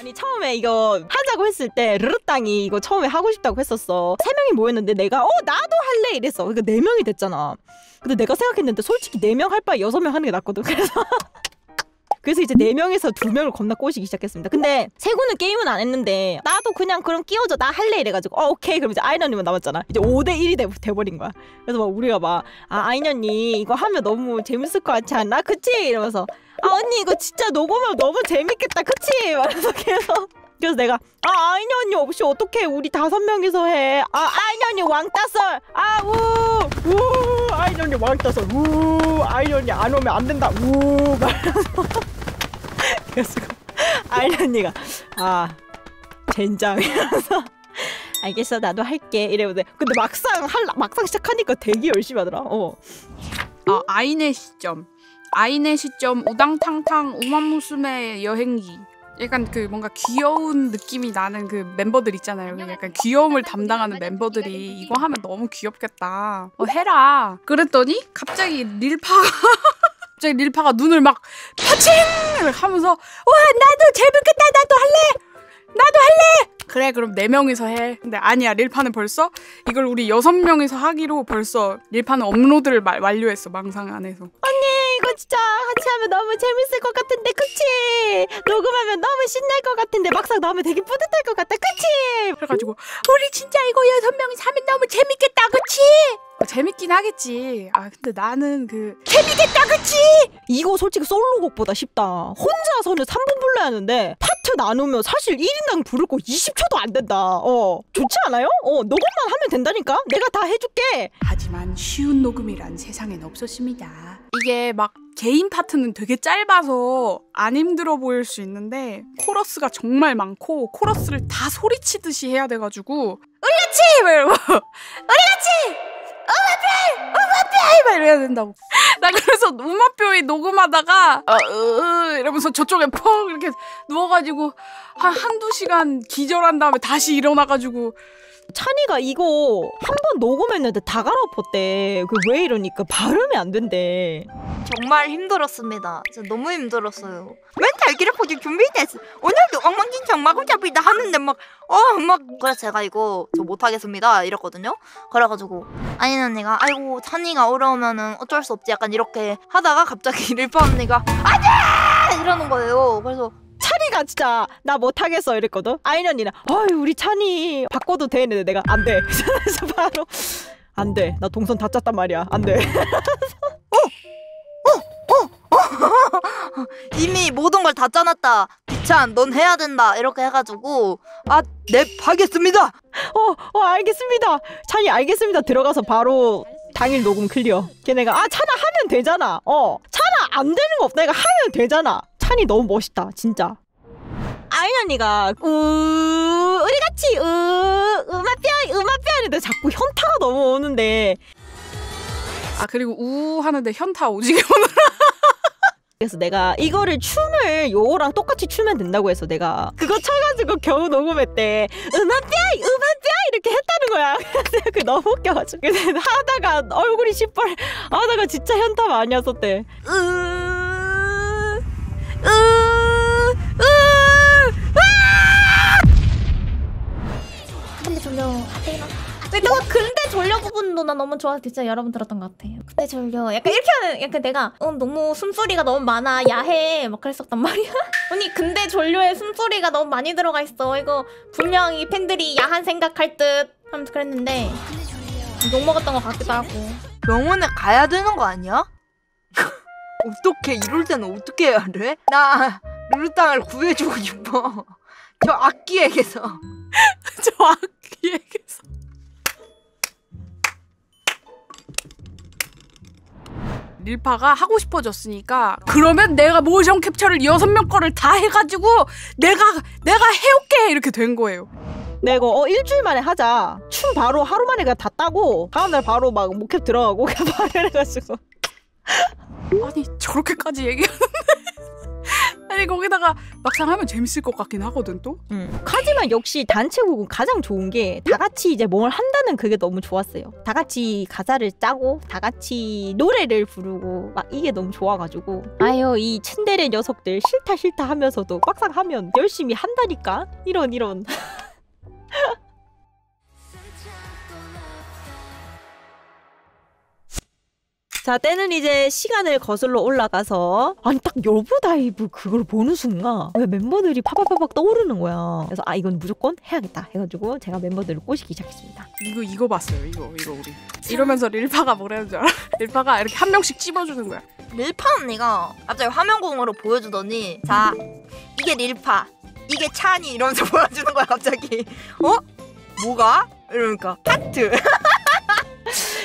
아니 처음에 이거 하자고 했을 때 르르땅이 이거 처음에 하고 싶다고 했었어. 3명이 모였는데 내가 나도 할래 이랬어. 그러니까 4명이 됐잖아. 근데 내가 생각했는데 솔직히 4명 할 바에 6명 하는 게 낫거든. 그래서 이제 4명에서 2명을 겁나 꼬시기 시작했습니다. 근데 세구는 게임은 안 했는데 나도 그냥 그럼 끼워줘 나 할래 이래가지고 오케이 그럼 이제 아이언님은 남았잖아. 이제 5대1이 돼버린 거야. 그래서 막 우리가 막 아이언니 이거 하면 너무 재밌을 것 같지 않나? 그치? 이러면서 언니 이거 진짜 녹음하면 너무 재밌겠다 그치? 말해서 계속 그래서 내가 아이언 언니 없이 어떡해 우리 5명이서 해. 아이언 언니 왕따설 우 아이언 언니 왕따설 아이언 언니 안 오면 안 된다 말해서 그래서 아이언 언니가 젠장 이러면서 알겠어 나도 할게 이래보세. 근데 막상 시작하니까 되게 열심히 하더라. 아이네 시점 우당탕탕 우만무스메 여행기. 약간 그 뭔가 귀여운 느낌이 나는 그 멤버들 있잖아요. 약간 귀여움을 담당하는 멤버들이 이거 하면 너무 귀엽겠다. 해라. 그랬더니 갑자기 릴파가 눈을 막 파칭 하면서 와 나도 재밌겠다 나도 할래 그래 그럼 4명이서 해. 근데 아니야 릴파는 벌써 이걸 우리 6명이서 하기로 벌써 릴파는 업로드를 완료했어 망상 안에서. 언니 이거 진짜 같이 하면 너무 재밌을 것 같은데 그치? 녹음하면 너무 신날 것 같은데 막상 나오면 되게 뿌듯할 것 같다 그치? 그래가지고 우리 진짜 이거 6명이서 하면 너무 재밌겠다 그치? 재밌긴 하겠지. 근데 나는 재밌겠다 그치? 이거 솔직히 솔로곡보다 쉽다. 혼자서는 3분 불러야 하는데 파트 나누면 사실 1인당 부를 거 20초도 안 된다. 좋지 않아요? 녹음만 하면 된다니까? 내가 다 해줄게. 하지만 쉬운 녹음이란 세상엔 없었습니다. 이게 막 개인 파트는 되게 짧아서 안 힘들어 보일 수 있는데 코러스가 정말 많고 코러스를 다 소리치듯이 해야 돼가지고 우리같이! 막 이러고 우리같이! 우마뼈이! 막 이래야 된다고. 나 그래서 우마뼈이 녹음하다가 이러면서 저쪽에 펑 이렇게 누워가지고 한두 시간 기절한 다음에 다시 일어나가지고 찬이가 이거 한 번 녹음했는데 다 갈아엎었대. 왜 이러니까 발음이 안 된대. 정말 힘들었습니다. 진짜 너무 힘들었어요. 멘탈 기록하기 준비됐어. 오늘도 엉망진창 마구잡이다 하는데 막 그래서 제가 이거 저 못하겠습니다 이랬거든요. 그래가지고 아니 언니가 아이고 찬이가 어려우면은 어쩔 수 없지 약간 이렇게 하다가 갑자기 릴파 언니가 안돼! 이러는 거예요. 그래서 찬이가 진짜 나 못하겠어 이랬거든. 아이언 언니는 우리 찬이 바꿔도 돼 했는데 내가 안 돼. 그래서 바로 안 돼. 나 동선 다 짰단 말이야. 안 돼. 이미 모든 걸 다 짜놨다. 비찬 넌 해야 된다 이렇게 해가지고 네 하겠습니다. 알겠습니다. 찬이 알겠습니다 들어가서 바로 당일 녹음 클리어. 걔네가 찬아 하면 되잖아. 찬아 안 되는 거 없다. 내가 하면 되잖아. 찬이 너무 멋있다 진짜. 아이언 언니가 우리 같이 음악뼈 하는데 자꾸 현타가 너무 오는데 그리고 우 하는데 현타 오지게 오느라 그래서 내가 이거를 춤을 요거랑 똑같이 추면 된다고 해서 내가 그거 쳐가지고 겨우 녹음했대. 음악뼈 이렇게 했다는 거야. 그래서 너무 웃겨가지고 하다가 얼굴이 시뻘 하다가 진짜 현타 많이 왔었대. 근데 졸려 근데 졸려 부분도 나 너무 좋아서 진짜 여러 번 들었던 것 같아요. 근데 졸려 약간 이렇게 하는 약간 내가 너무 숨소리가 너무 많아 야해 막 그랬었단 말이야. 언니 근데 졸려에 숨소리가 너무 많이 들어가 있어. 이거 분명히 팬들이 야한 생각할 듯 하면서 그랬는데 욕먹었던 것 같기도 하고. 병원에 가야 되는 거 아니야? 어떻게 이럴 때는 어떻게 해야 돼? 나 르르땅을 구해주고 싶어. 저 악기에게서. 저 악기에게서. 릴파가 하고 싶어졌으니까 그러면 내가 모션 캡처를 6명 거를 다 해가지고 내가 해올게 이렇게 된 거예요. 내가 일주일 만에 하자. 춤 바로 하루 만에 그냥 다 따고 다음날 바로 막 모캡 들어가고 그냥 바로 해가지고 아니 저렇게까지 얘기하는데 아니 거기다가 막상 하면 재밌을 것 같긴 하거든 또. 하지만 역시 단체곡은 가장 좋은 게 다 같이 이제 뭘 한다는 그게 너무 좋았어요. 다 같이 가사를 짜고 다 같이 노래를 부르고 막 이게 너무 좋아가지고 아유 이 츤데레 녀석들 싫다 싫다 하면서도 막상 하면 열심히 한다니까 이런 자 때는 이제 시간을 거슬러 올라가서 아니 딱 러브다이브 그걸 보는 순간 왜 멤버들이 파박파박 떠오르는 거야. 그래서 아 이건 무조건 해야겠다 해가지고 제가 멤버들을 꼬시기 시작했습니다. 이거 봤어요. 이거 우리 이러면서 릴파가 뭐라는 줄 알아? 릴파가 이렇게 한 명씩 찝어주는 거야. 릴파 언니가 갑자기 화면공으로 보여주더니 자 이게 릴파 이게 찬이 이러면서 보여주는 거야 갑자기. 어? 뭐가? 이러니까 하트.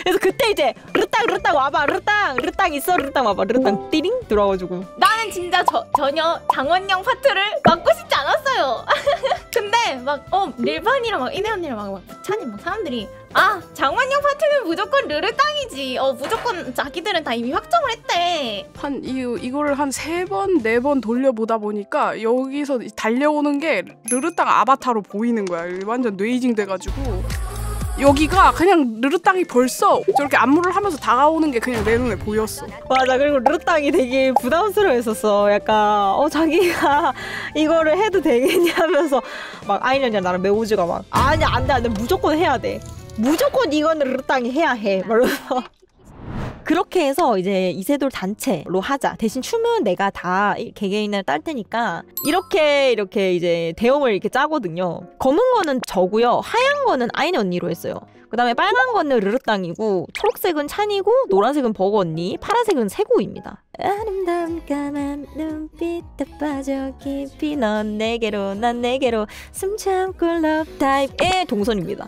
그래서 그때 이제 르땅 와봐 르땅 있어 르땅 와봐 르땅 띠링 들어와가지고 나는 진짜 전혀 장원영 파트를 맡고 싶지 않았어요. 근데 막 릴판이랑 막 이대 언니랑 막 찬이 막 사람들이 아 장원영 파트는 무조건 르르땅이지. 무조건 자기들은 다 이미 확정을 했대. 이거를 한 3번 4번 돌려보다 보니까 여기서 달려오는 게 르르땅 아바타로 보이는 거야. 완전 뇌이징 돼가지고 여기가 그냥 르르땅이 벌써 저렇게 안무를 하면서 다가오는 게 그냥 내 눈에 보였어. 맞아. 그리고 르르땅이 되게 부담스러워했었어. 약간 자기가 이거를 해도 되겠냐 하면서 막 아이년이랑 나랑 매우즈가 막 아니 안돼 무조건 해야 돼. 무조건 이거는 르르땅이 해야 해. 말면서 그렇게 해서 이제 이세돌 단체로 하자. 대신 춤은 내가 다 개개인을 딸 테니까 이렇게 이제 대용을 이렇게 짜거든요. 검은 거는 저고요. 하얀 거는 아이네 언니로 했어요. 그 다음에 빨간 거는 르르땅이고 초록색은 찬이고 노란색은 버거 언니 파란색은 세구입니다. 아름다운 까만 눈빛에 빠져 깊이 넌 내게로 난 내게로 숨 참고 love type의 동선입니다.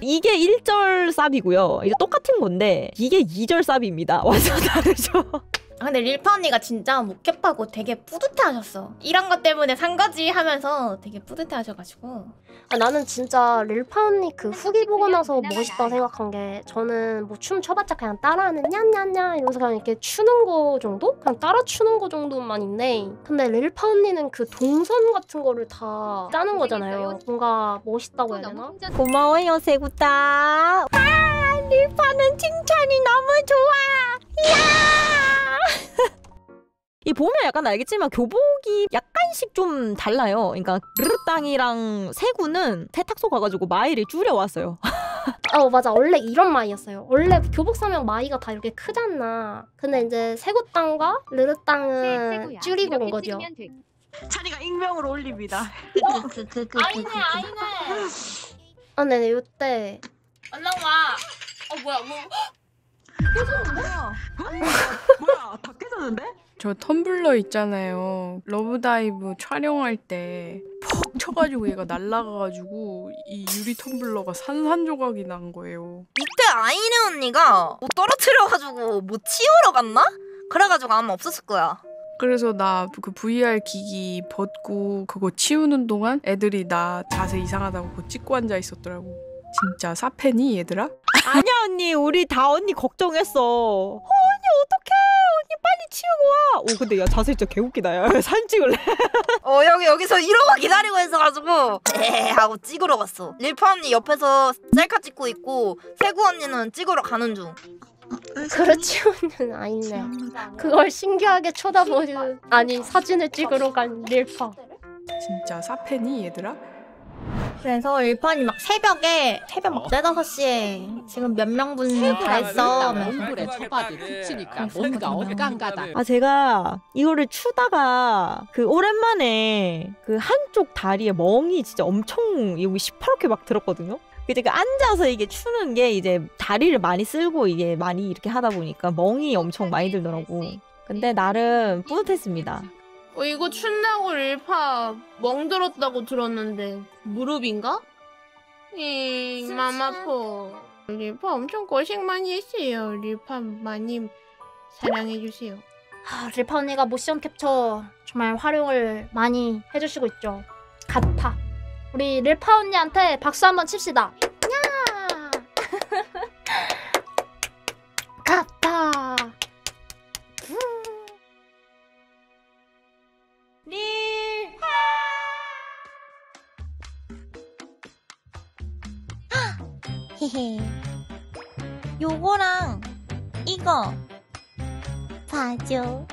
이게 1절 쌉이고요. 이제 똑같은 건데 이게 2절 쌉입니다. 완전 다르죠. 근데 릴파 언니가 진짜 목격하고 되게 뿌듯해하셨어. 이런 것 때문에 산 거지 하면서 되게 뿌듯해하셔가지고. 나는 진짜 릴파 언니 그 후기 보고 나서 멋있다고 생각한 게 저는 뭐 춤 춰봤자 그냥 따라하는 냐냐냐 이러면서 그냥 이렇게 추는 거 정도? 그냥 따라 추는 거 정도만인데 근데 릴파 언니는 그 동선 같은 거를 다 짜는 거잖아요. 뭔가 멋있다고 해야 되나? 고마워요 세구따. 릴파는 칭찬이 너무 좋아. 이야. 이 보면 약간 알겠지만 교복이 약간씩 좀 달라요. 그러니까 르르땅이랑 세구는 세탁소 가가지고 마이를 줄여왔어요. 맞아. 원래 이런 마이였어요. 원래 교복 사면 마이가 다 이렇게 크잖아. 근데 이제 세구땅과 르르땅은 줄이고 온 거죠. 찬이가 익명으로 올립니다. 아니네. 네, 요때 얼른 와. 뭐야 뭐야 다 깨졌는데? 저 텀블러 있잖아요. 러브다이브 촬영할 때 퍽 쳐가지고 얘가 날아가가지고 이 유리 텀블러가 산산조각이 난 거예요. 이때 아이네 언니가 뭐 떨어뜨려가지고 뭐 치우러 갔나? 그래가지고 아마 없었을 거야. 그래서 나 그 VR 기기 벗고 그거 치우는 동안 애들이 나 자세 이상하다고 그거 찍고 앉아 있었더라고. 진짜 사패니 얘들아? 아니야 언니 우리 다 언니 걱정했어. 언니 어떡해 언니 빨리 치우고 와. 근데 야 자세 진짜 개웃기다. 야 사진 찍을래? 여기서 이러고 기다리고 있어가지고 하고 찍으러 갔어. 릴파 언니 옆에서 셀카 찍고 있고 세구 언니는 찍으러 가는 중. 그렇지 언니는 아니네. 그걸 신기하게 쳐다보는 사진을 찍으러 간 릴파. 진짜 사패니 얘들아? 그래서 일판이 막 새벽 막 4-5시에 지금 몇 명분 다 했어. 얼굴에 쳐봐도 그치니까 뭔가 어디 깡가다. 제가 이거를 추다가 그 오랜만에 그 한쪽 다리에 멍이 진짜 엄청 여기 시퍼렇게 막 들었거든요. 이제 그 앉아서 이게 추는 게 이제 다리를 많이 쓸고 이게 많이 이렇게 하다 보니까 멍이 엄청 많이 들더라고. 근데 나름 뿌듯했습니다. 이거 춘다고 릴파 멍들었다고 들었는데 무릎인가? 맘 아파. 릴파 엄청 고생 많이 했어요. 릴파 많이 사랑해주세요. 릴파 언니가 모션 캡처 정말 활용을 많이 해주시고 있죠. 같아. 우리 릴파 언니한테 박수 한번 칩시다. 야! 같아. 헤헤. 요거랑 이거 봐줘.